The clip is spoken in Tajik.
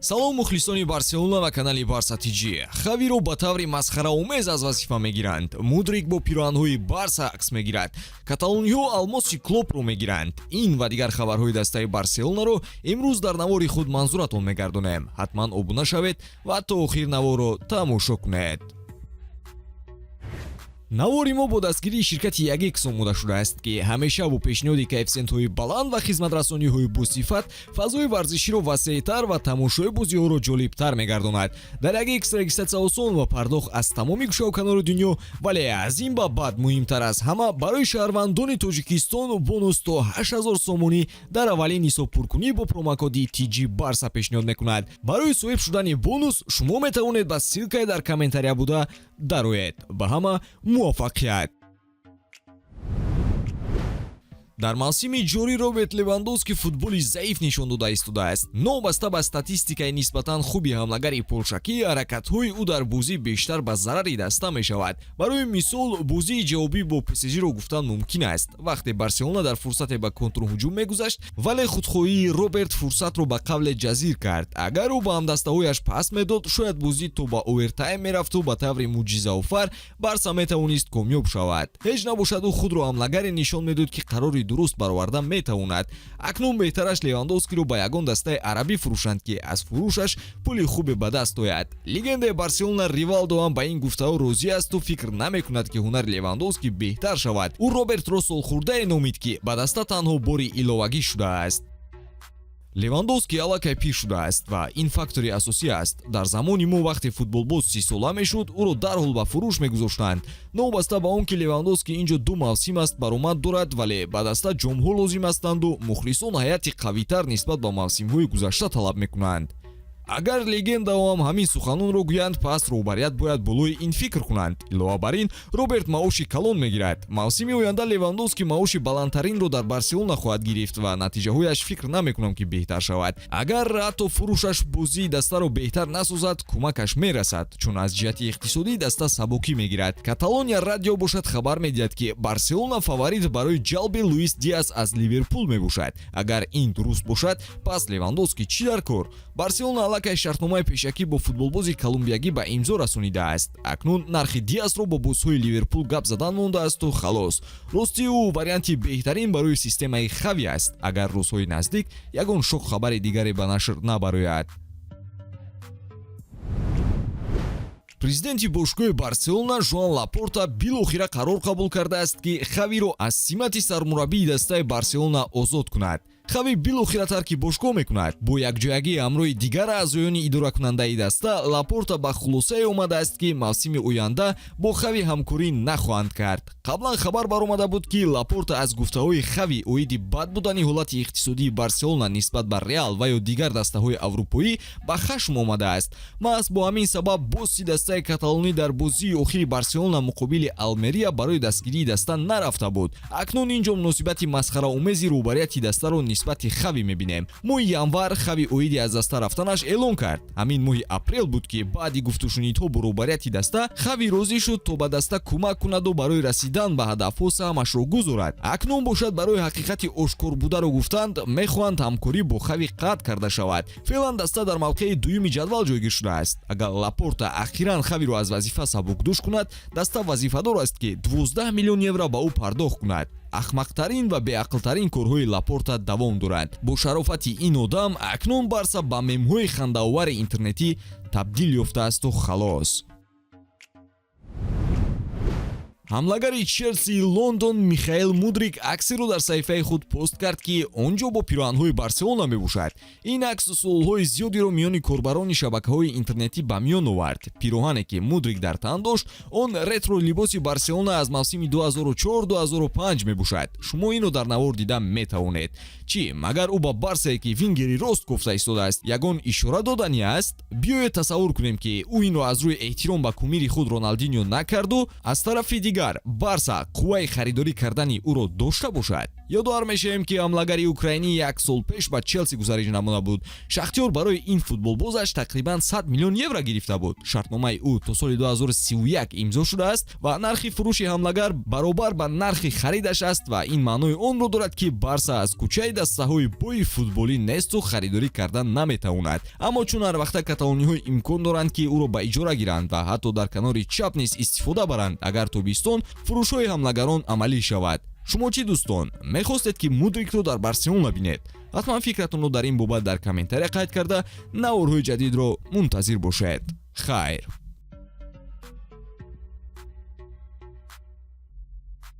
салом мухлисони барселона ва канали барса тиҷи. Хавиро ба таври масхараомез аз вазифа мегиранд. Мудрик бо пироҳанҳои барса акс мегирад. Каталониҳо алмоси клопро мегиранд. Ин ва дигар хабарҳои дастаи барселонаро имрӯз дар навори худ манзуратон мегардонем. ҳатман обуна шавед ва то охир наворро тамошо кунед. навори мо бо дастгирии ширкати Ягекс омода шудааст ки ҳамеша бо пешниҳоди коэффициентҳои баланд ва хизматрасониҳои босифат фазои варзиширо васеътар ва тамошои бозиҳоро ҷолибтар мегардонад. Дар Ягекс регистратсия осон ва пардохт аз тамоми гӯшаоканори дунё, вале аз ин ба баъд муҳимтар аз ҳама барои шаҳрвандони Тоҷикистон бонус то 8000 сомонӣ дар аввалин ҳисобпуркунӣ бо промокоди TG Barsa пешниҳод мекунад. Барои соҳиб шудани бонус шумо метавонед ба ссилкаи дар комментария буда дароед. Ба ҳама муваффақият. дар мавсими ҷорӣ Роберт Левандовски футболи заиф нишон дода истодааст. Новобаста ба статистикаи нисбатан хуби ҳамлагари полшакӣ, ҳаракатҳои ӯ дар бозӣ бештар ба зарари даста мешавад. Барои мисол, бозии ҷавобӣ бо ПСЖ-ро гуфтан мумкин аст. Вақте Барселона дар фурсате ба контрҳуҷум мегузашт, вале худхоҳии Роберт фурсатро ба қавле ҷазир кард. Агар ӯ ба ҳамдастаҳояш пас медод, шояд бозӣ то ба овертайм мерафту ба таври муъҷизаофар Барса метавонист комёб шавад. Ҳеҷ набошад ӯ худро ҳамлагаре нишон медод ки қарори дуруст бароварда метавонад. Акнун беҳтараш Левандовскиро ба ягон дастаи арабӣ фурӯшанд ки аз фурӯшаш пули хубе ба даст ояд. Легендаи Барселона Ривалдо ҳам ба ин гуфтаҳо розӣ асту фикр намекунад ки ҳунари Левандовски беҳтар шавад. ӯ Робертро солхӯрдае номид ки ба даста танҳо бори иловагӣ шудааст. Левандовски аллакай пир шудааст ва ин фактори асосӣ аст. Дар замони мо вақте футболбоз 30 сола мешуд, ӯро дарҳол ба фурӯш мегузоштанд. Новобаста ба он ки Левандовски инҷо 2 мавсим аст баромад дорад, вале ба даста ҷомҳо лозим ҳастанду мухлисон ҳайати қавитар нисбат ба мавсимҳои гузашта талаб мекунанд. Агар легендаҳо ҳам ҳамин суханонро гӯянд, пас роҳбарият бояд болои ин фикр кунанд. Илова бар ин, Роберт маоши калон мегирад. Мавсими оянда Левандовски маоши баландтаринро дар Барселона хоҳад гирифт ва натиҷаҳояш фикр намекунам ки беҳтар шавад. Агар ҳатто фурӯшаш бозии дастаро беҳтар насозад, кӯмакаш мерасад, чун аз ҷиҳати иқтисодӣ даста сабукӣ мегирад. Каталония радио бошад хабар медиҳад ки Барселона фаворит барои ҷалби Луис Диас аз Ливерпул мебошад. Агар ин дуруст бошад, пас Левандовски чӣ дар кор? Барселона аллакай шартномаи пешакӣ бо футболбози колумбиягӣ ба имзо расонидааст. Акнун нархи Диасро бо бозҳои Ливерпул гап задан мондаасту халос. Рости ӯ варианти беҳтарин барои системаи Хави аст, агар рӯзҳои наздик ягон шок хабари дигаре ба нашр набарояд. Президенти бошгоҳи Барселона Жоан Лапорта билохира қарор қабул кардааст ки Хавиро аз симати сармураббии дастаи Барселона озод кунад. Хави билохира тарки бошгоҳ мекунад. Бо якҷоягии ҳамроҳи дигар аъзоёни идоракунандаи даста, Лапорта ба хулосае омадааст ки мавсими оянда бо Хави ҳамкорӣ нахоҳанд кард. Қаблан хабар баромада буд ки Лапорта аз гуфтаҳои Хави оиди бад будани ҳолати иқтисодии Барселона нисбат ба Реал ва ё дигар дастаҳои аврупоӣ ба хашм омадааст. Маҳз бо ҳамин сабаб босси дастаи каталонӣ дар бозии охири Барселона муқобили Алмерия барои дастгирии даста нарафта буд. Акнун инҷо муносибати масхараомези роҳбарияти дастаро нисбати Хави мебинем. Моҳи январ Хави оиди аз даста рафтанаш эълон кард. Ҳамин моҳи апрел буд ки баъди гуфтушунидҳо бо роҳбарияти даста, Хави розӣ шуд то ба даста кӯмак кунаду барои расидан ба ҳадафҳо саҳмашро гузорад. Акнун бошад барои ҳақиқати ошкор бударо гуфтанд, мехоҳанд ҳамкорӣ бо Хави қатъ карда шавад. Феълан даста дар мавқеи дуюми ҷадвал ҷойгир шудааст. Агар Лапорта ахиран Хавиро аз вазифа сабукдӯш кунад, даста вазифадор аст ки 12 миллион евро ба ӯ пардохт кунад. ахмақтарин ва беақлтарин корҳои Лапорта давом доранд. Бо шарофати ин одам акнун Барса ба мемҳои хандаовари интернетӣ табдил ёфтаасту халос. ҳамлагари Челси Лондон Михаил Мудрик аксеро дар саҳифаи худ пост кард ки он ҷо бо пироҳанҳои Барселона мебошад. Ин акс суолҳои зиёдиро миёни корбарони шабакаҳои интернетӣ ба миён овард. Пироҳане ки Мудрик дар тан дошт, он ретро либоси Барселона аз мавсими 2004-2005 мебошад. Шумо инро дар навор дида метавонед. Чӣ, магар ӯ ба Барсае ки вингери рост кофта истодааст, ягон ишора додани аст? Биёед тасаввур кунем ки ӯ инро аз рӯи эҳтиром ба кумири худ Роналдиньо накарду, аз тарафи дигар Барса қувваи харидорӣ кардани ӯро дошта бошад. ёдовар мешавем ки ҳамлагари украинӣ 1 сол пеш ба Челси гузариш намуда буд. Шахтёр барои ин футболбозаш тақрибан 100 миллион евро гирифта буд. Шартномаи ӯ то соли 2031 имзо шудааст ва нархи фурӯши ҳамлагар баробар ба нархи харидаш аст ва ин маънои онро дорад ки Барса аз кӯчаи дастаҳои бои футболӣ несту харидорӣ кардан наметавонад. Аммо чун ҳар вақта каталониҳо имкон доранд ки ӯро ба иҷора гиранд ва ҳатто дар канори чап низ истифода баранд агар тобистон фурӯшҳои ҳамлагарон амалӣ шавад. шумо чӣ дӯстон, мехостед ки Мудрикро дар Барселона бинед? ҳатман фикратонро дар ин бобат дар комментария қайд карда наворҳои ҷадидро мунтазир бошед. хайр.